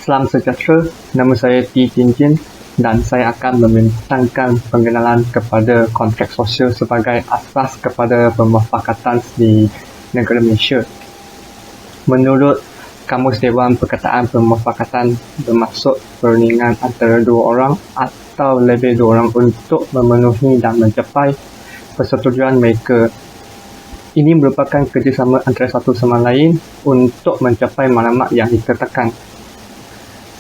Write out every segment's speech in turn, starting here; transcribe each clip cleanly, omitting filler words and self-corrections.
Salam sejahtera, nama saya T. Tinjin dan saya akan membentangkan pengenalan kepada kontrak sosial sebagai asas kepada pemufakatan di negara Malaysia. Menurut Kamus Dewan Perkataan Pemufakatan, bermaksud perundingan antara dua orang atau lebih dua orang untuk memenuhi dan mencapai persetujuan mereka. Ini merupakan kerjasama antara satu sama lain untuk mencapai maklumat yang ditetapkan.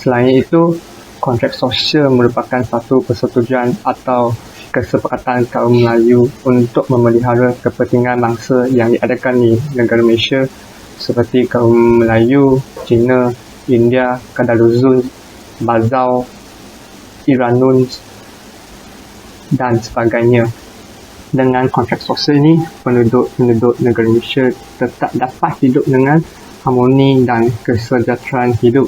Selain itu, kontrak sosial merupakan satu persetujuan atau kesepakatan kaum Melayu untuk memelihara kepentingan bangsa yang diadakan di negara Malaysia seperti kaum Melayu, Cina, India, Kadazun, Bazau, Iranun dan sebagainya. Dengan kontrak sosial ini, penduduk negara Malaysia tetap dapat hidup dengan harmoni dan kesejahteraan hidup.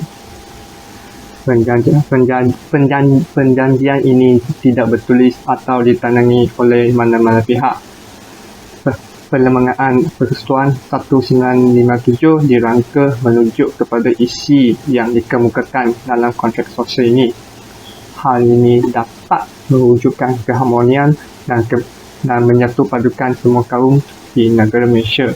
Perjanjian ini tidak bertulis atau ditandai oleh mana-mana pihak. Perlembagaan Persekutuan 1957 dirangka merujuk kepada isi yang dikemukakan dalam kontrak sosial ini. Hal ini dapat mewujudkan keharmonian dan menyatu padukan semua kaum di negara Malaysia.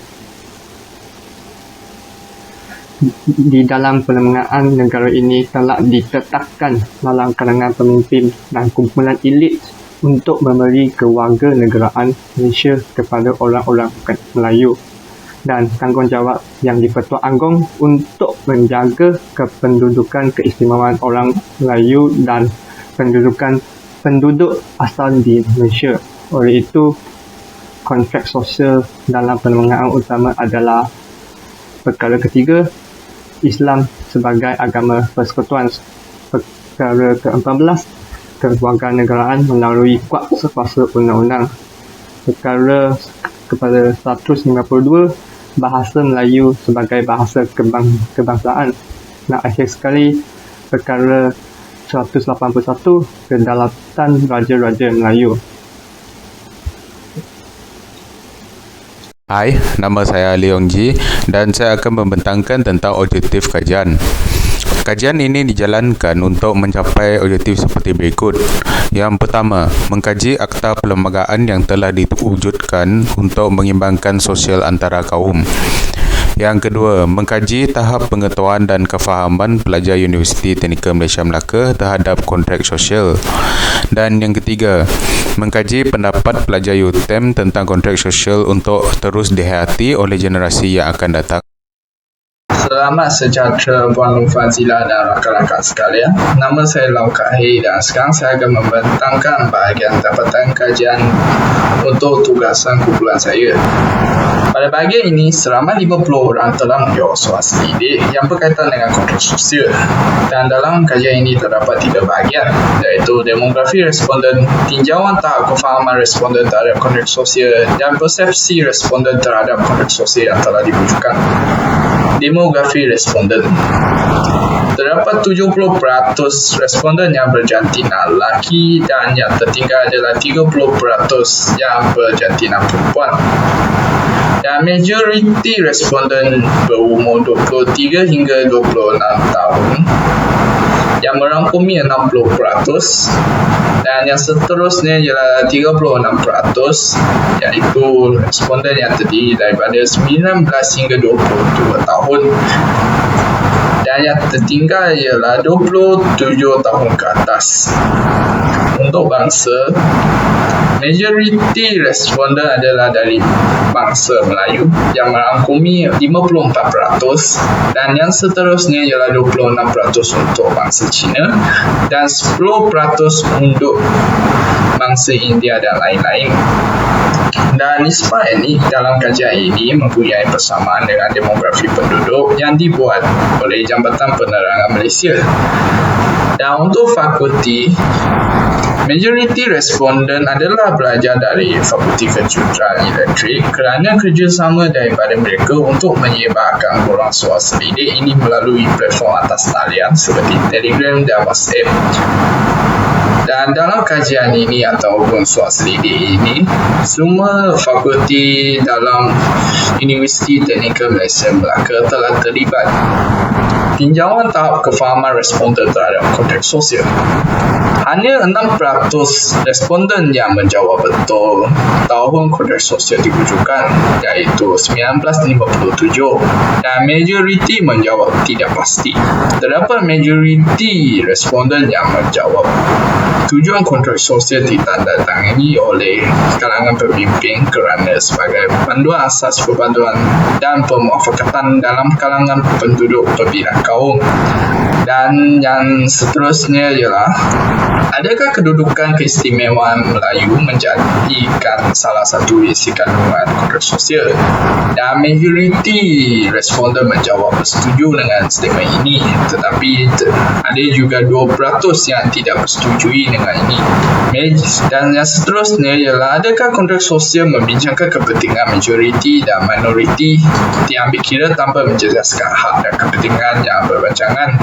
Di dalam perlembagaan negara ini telah ditetapkan dalam kalangan pemimpin dan kumpulan elit untuk memberi kewarganegaraan Malaysia kepada orang-orang Melayu dan tanggungjawab yang di-Pertuan Agong untuk menjaga kependudukan keistimewaan orang Melayu dan penduduk asal di Malaysia. Oleh itu, kontrak sosial dalam perlembagaan utama adalah perkara ketiga, Islam sebagai agama persekutuan. Perkara ke-14, kewarganegaraan melalui kuasa undang-undang. Perkara kepada 152, bahasa Melayu sebagai bahasa kebangsaan. Dan akhir sekali, perkara 181, kedaulatan Raja-Raja Melayu. Hai, nama saya Leong Ji dan saya akan membentangkan tentang objektif kajian. Kajian ini dijalankan untuk mencapai objektif seperti berikut. Yang pertama, mengkaji akta perlembagaan yang telah diwujudkan untuk mengimbangkan sosial antara kaum. Yang kedua, mengkaji tahap pengetahuan dan kefahaman pelajar Universiti Teknikal Malaysia Melaka terhadap kontrak sosial. Dan yang ketiga, mengkaji pendapat pelajar UTM tentang kontrak sosial untuk terus dihayati oleh generasi yang akan datang. Selamat sejahtera Puan Nur Fazila dan rakan-rakan sekalian. Nama saya Lau Kak Hei dan sekarang saya akan membentangkan bahagian dapatan kajian untuk tugasan kumpulan saya. Pada bahagian ini, seramai 50 orang telah menjawab soal selidik yang berkaitan dengan kontrak sosial. Dan dalam kajian ini terdapat 3 bahagian, iaitu demografi responden, tinjauan tahap kefahaman responden terhadap kontrak sosial dan persepsi responden terhadap kontrak sosial yang telah diwujudkan. Demografi responden. Terdapat 70% responden yang berjantina lelaki dan yang tertinggal adalah 30% yang berjantina perempuan. Dan majoriti responden berumur 23 hingga 26 tahun yang merangkumi 60%, dan yang seterusnya ialah 36%, iaitu responden yang terdiri daripada 19 hingga 22 tahun, dan yang tertinggal ialah 27 tahun ke atas. Untuk bangsa, majoriti responden adalah dari bangsa Melayu yang merangkumi 54%, dan yang seterusnya ialah 26% untuk bangsa Cina dan 10% untuk bangsa India dan lain-lain. Dan nisbah ini dalam kajian ini mempunyai persamaan dengan demografi penduduk yang dibuat oleh Jabatan Penerangan Malaysia. Dan untuk fakulti, majoriti responden adalah pelajar dari Fakulti Kejuruteraan Elektrik kerana kerjasama daripada mereka untuk menyebarkan borang soal selidik ini melalui platform atas talian seperti Telegram dan WhatsApp. Dan dalam kajian ini ataupun soal selidik ini, semua fakulti dalam Universiti Teknikal Malaysia Melaka telah terlibat. tinjauan tahap kefahaman responden terhadap konteks sosial. Hanya 6% responden yang menjawab betul tahun konteks sosial dirujukan, iaitu 1957, dan majoriti menjawab tidak pasti. Terdapat majoriti responden yang menjawab tujuan kontrak sosial ditandatangani oleh kalangan pemimpin kerana sebagai panduan asas perbantuan dan pemuafakatan dalam kalangan penduduk berbilang kaum. Dan yang seterusnya ialah, adakah kedudukan keistimewaan Melayu menjadikan salah satu isi kandungan kontrak sosial? Dan majoriti responden menjawab bersetuju dengan statement ini, tetapi ada juga 2% yang tidak bersetujui dengan ini. Dan yang seterusnya ialah, adakah kontrak sosial membincangkan kepentingan majoriti dan minoriti diambil kira tanpa menjejaskan hak dan kepentingan yang berbancangan?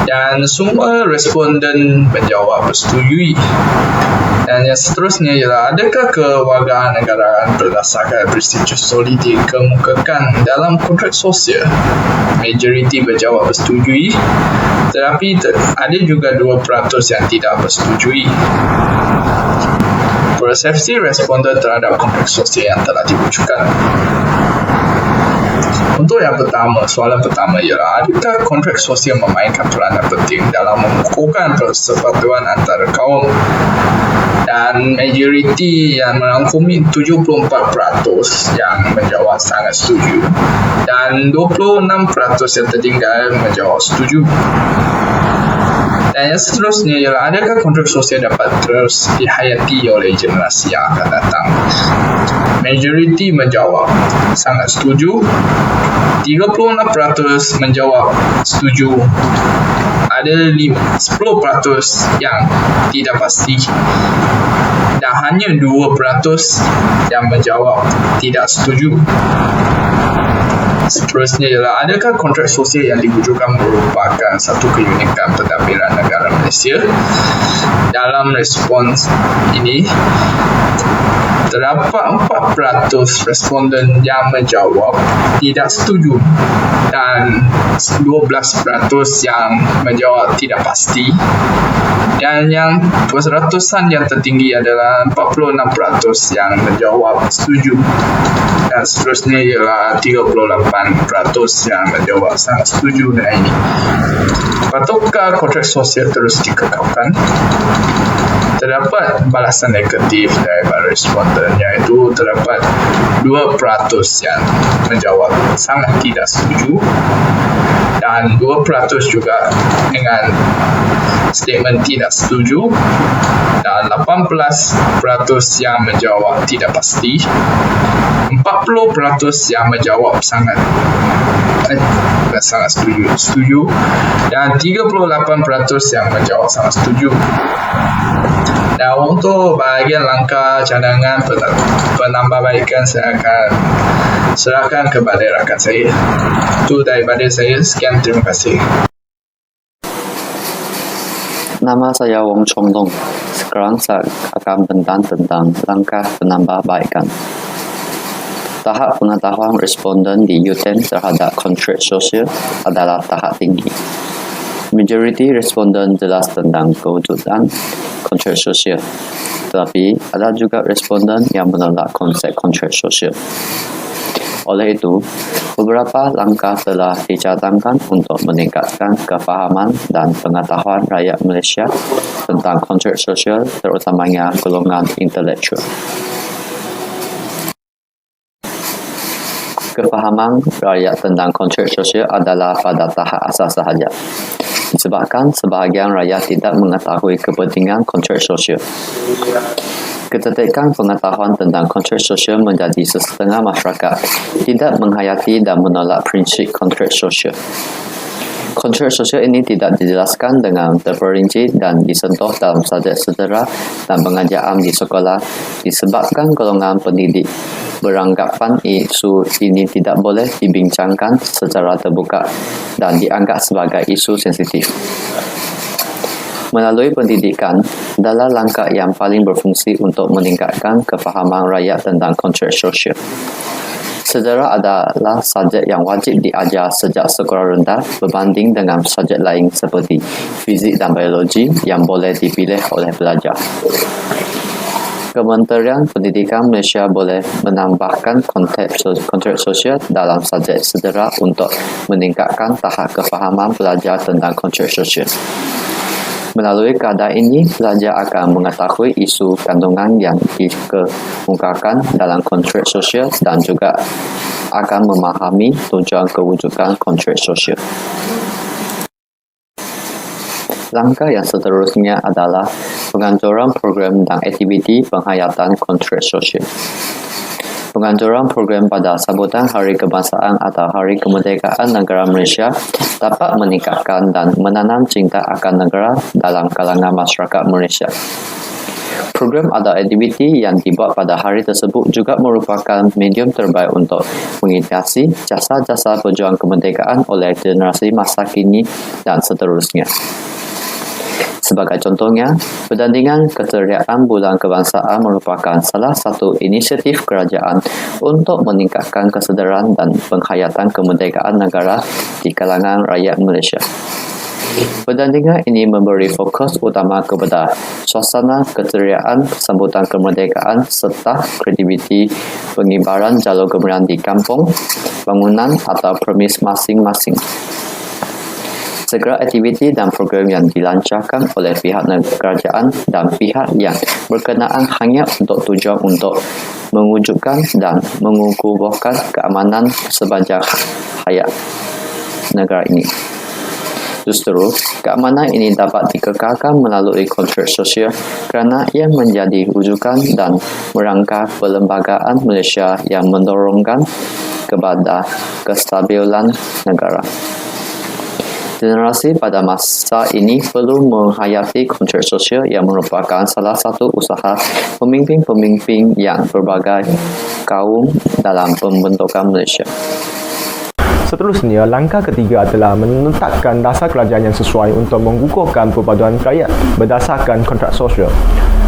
Dan semua responden menjawab bersetujui. Dan yang seterusnya ialah, adakah kewarganegaraan berdasarkan prinsip solid dikemukakan dalam kontrak sosial? Majoriti berjawab bersetujui, tetapi ada juga 2% yang tidak bersetujui. Persepsi responden terhadap kontrak sosial yang telah diwujudkan. Untuk yang pertama, soalan pertama ialah, adakah kontrak sosial memainkan peranan penting dalam mengukuhkan persepatuan antara kaum? Dan majoriti yang merangkumi 74% yang menjawab sangat setuju, dan 26% yang tertinggal menjawab setuju. Dan yang seterusnya ialah, adakah kontrak sosial dapat terus dihayati oleh generasi yang akan datang? Majoriti menjawab sangat setuju, 36% menjawab setuju, ada 10% yang tidak pasti, dan hanya 2% yang menjawab tidak setuju. Seterusnya ialah, adakah kontrak sosial yang diwujudkan merupakan satu keunikan pentadbiran negara Malaysia? Dalam respons ini, terdapat 4% responden yang menjawab tidak setuju, dan 12% yang menjawab tidak pasti, dan yang perseratusan yang tertinggi adalah 46% yang menjawab setuju. Dan seterusnya ialah 38% yang menjawab sangat setuju dengan ini. Patutkah kontrak sosial terus dikekalkan? Terdapat balasan negatif daripada responden, iaitu terdapat 2% yang menjawab sangat tidak setuju, dan 2% juga dengan statement tidak setuju, dan 18% yang menjawab tidak pasti, 40% yang menjawab sangat setuju, dan 38% yang menjawab sangat setuju. Dan untuk bahagian langkah cadangan penambahbaikan, saya akan serahkan kepada rakan saya. Itu daripada saya. Sekian, terima kasih. Nama saya Wong Chong Long. Sekarang saya akan bentang tentang langkah penambahbaikan. Tahap pengetahuan responden di UTM terhadap kontrak sosial adalah tahap tinggi. Majoriti responden jelas tentang kewujudan kontrak sosial, tetapi ada juga responden yang menolak konsep kontrak sosial. Oleh itu, beberapa langkah telah dicadangkan untuk meningkatkan kefahaman dan pengetahuan rakyat Malaysia tentang kontrak sosial, terutamanya golongan intelektual. Kefahaman rakyat tentang kontrak sosial adalah pada tahap asas sahaja, disebabkan sebahagian rakyat tidak mengetahui kepentingan kontrak sosial. Keterdekaan pengetahuan tentang kontrak sosial menjadi sesetengah masyarakat tidak menghayati dan menolak prinsip kontrak sosial. Kontrak sosial ini tidak dijelaskan dengan terperinci dan disentuh dalam subjek sederhana dan pengajaran di sekolah, disebabkan golongan pendidik beranggapan isu ini tidak boleh dibincangkan secara terbuka dan dianggap sebagai isu sensitif. Melalui pendidikan adalah langkah yang paling berfungsi untuk meningkatkan kefahaman rakyat tentang kontrak sosial. Sedera adalah subjek yang wajib diajar sejak sekolah rendah berbanding dengan subjek lain seperti fizik dan biologi yang boleh dipilih oleh pelajar. Kementerian Pendidikan Malaysia boleh menambahkan kontrak sosial dalam subjek sedera untuk meningkatkan tahap kefahaman pelajar tentang kontrak sosial. Melalui keadaan ini, pelajar akan mengetahui isu kandungan yang dikemukakan dalam kontrak sosial dan juga akan memahami tujuan kewujudan kontrak sosial. Langkah yang seterusnya adalah penganjuran program dan aktiviti penghayatan kontrak sosial. Penganjuran program pada sambutan Hari Kebangsaan atau Hari Kemerdekaan Negara Malaysia dapat meningkatkan dan menanam cinta akan negara dalam kalangan masyarakat Malaysia. Program atau aktiviti yang dibuat pada hari tersebut juga merupakan medium terbaik untuk mengedukasi jasa-jasa perjuangan kemerdekaan oleh generasi masa kini dan seterusnya. Sebagai contohnya, pertandingan keteriakan Bulan Kebangsaan merupakan salah satu inisiatif kerajaan untuk meningkatkan kesedaran dan penghayatan kemerdekaan negara di kalangan rakyat Malaysia. Pertandingan ini memberi fokus utama kepada suasana keteriakan sambutan kemerdekaan serta kreativiti pengibaran jalur gemilang di kampung, bangunan atau premis masing-masing. Segala aktiviti dan program yang dilancarkan oleh pihak kerajaan dan pihak yang berkenaan hanya untuk tujuan untuk mewujudkan dan mengukuhkan keamanan sepanjang hayat negara ini. Justru, keamanan ini dapat dikekalkan melalui kontrak sosial kerana ia menjadi rujukan dan merangka perlembagaan Malaysia yang mendorongkan kepada kestabilan negara. Generasi pada masa ini perlu menghayati kontrak sosial yang merupakan salah satu usaha pemimpin-pemimpin yang berbagai kaum dalam pembentukan Malaysia. Seterusnya, langkah ketiga adalah menetapkan dasar kerajaan yang sesuai untuk mengukuhkan perpaduan rakyat berdasarkan kontrak sosial.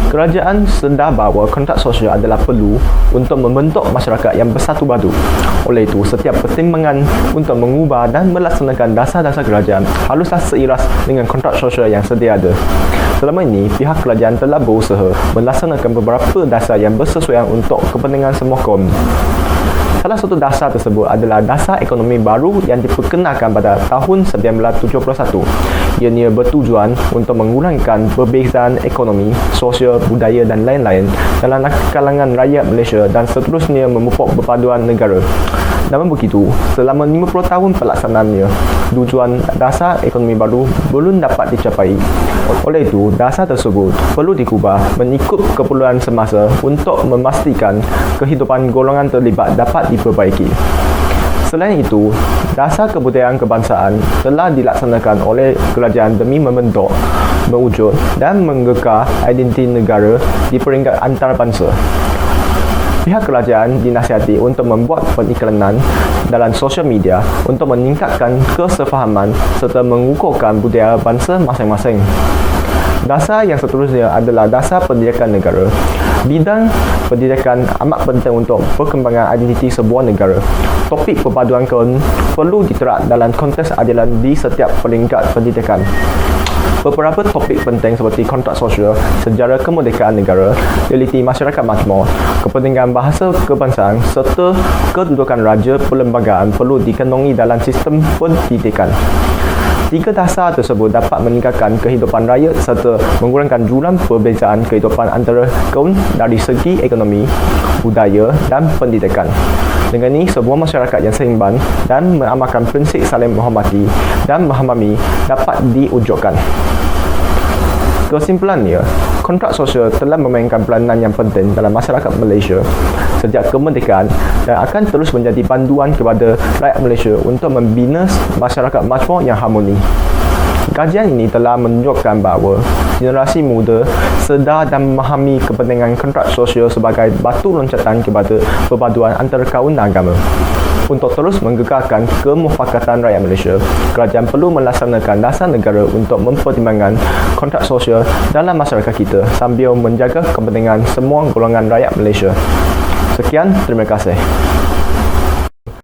Kerajaan sedar bahawa kontrak sosial adalah perlu untuk membentuk masyarakat yang bersatu padu. Oleh itu, setiap pertimbangan untuk mengubah dan melaksanakan dasar-dasar kerajaan haruslah seiras dengan kontrak sosial yang sedia ada. Selama ini, pihak kerajaan telah berusaha melaksanakan beberapa dasar yang bersesuaian untuk kepentingan semua kaum. Salah satu dasar tersebut adalah dasar ekonomi baru yang diperkenalkan pada tahun 1971. Ianya bertujuan untuk mengurangkan perbezaan ekonomi, sosial, budaya dan lain-lain dalam kalangan rakyat Malaysia dan seterusnya memupuk perpaduan negara. Namun begitu, selama 50 tahun pelaksanaannya, tujuan dasar ekonomi baru belum dapat dicapai. Oleh itu, dasar tersebut perlu diubah mengikut keperluan semasa untuk memastikan kehidupan golongan terlibat dapat diperbaiki. Selain itu, dasar kebudayaan kebangsaan telah dilaksanakan oleh kerajaan demi membentuk, mewujud dan menggekal identiti negara di peringkat antarabangsa. Pihak kerajaan dinasihati untuk membuat periklanan dalam sosial media untuk meningkatkan kesefahaman serta mengukuhkan budaya bangsa masing-masing. Dasar yang seterusnya adalah dasar pendidikan negara. Bidang pendidikan amat penting untuk perkembangan identiti sebuah negara. Topik perpaduan kaum perlu diterap dalam konteks adilan di setiap peringkat pendidikan. Beberapa topik penting seperti kontrak sosial, sejarah kemerdekaan negara, realiti masyarakat makmur, kepentingan bahasa kebangsaan serta kedudukan raja perlembagaan perlu dikandungi dalam sistem pendidikan. Tiga dasar tersebut dapat meningkatkan kehidupan rakyat serta mengurangkan jurang perbezaan kehidupan antara kaum dari segi ekonomi, budaya dan pendidikan. Dengan ini, sebuah masyarakat yang seimbang dan mengamalkan prinsip saling menghormati dan memahami dapat diwujudkan. Kesimpulannya, kontrak sosial telah memainkan peranan yang penting dalam masyarakat Malaysia sejak kemerdekaan dan akan terus menjadi panduan kepada rakyat Malaysia untuk membina masyarakat makmur yang harmoni. Kajian ini telah menunjukkan bahawa generasi muda sedar dan memahami kepentingan kontrak sosial sebagai batu loncatan kepada perpaduan antara kaum dan agama. Untuk terus menggegarkan kemufakatan rakyat Malaysia, kerajaan perlu melaksanakan dasar negara untuk mempertimbangkan kontrak sosial dalam masyarakat kita sambil menjaga kepentingan semua golongan rakyat Malaysia. Sekian, terima kasih.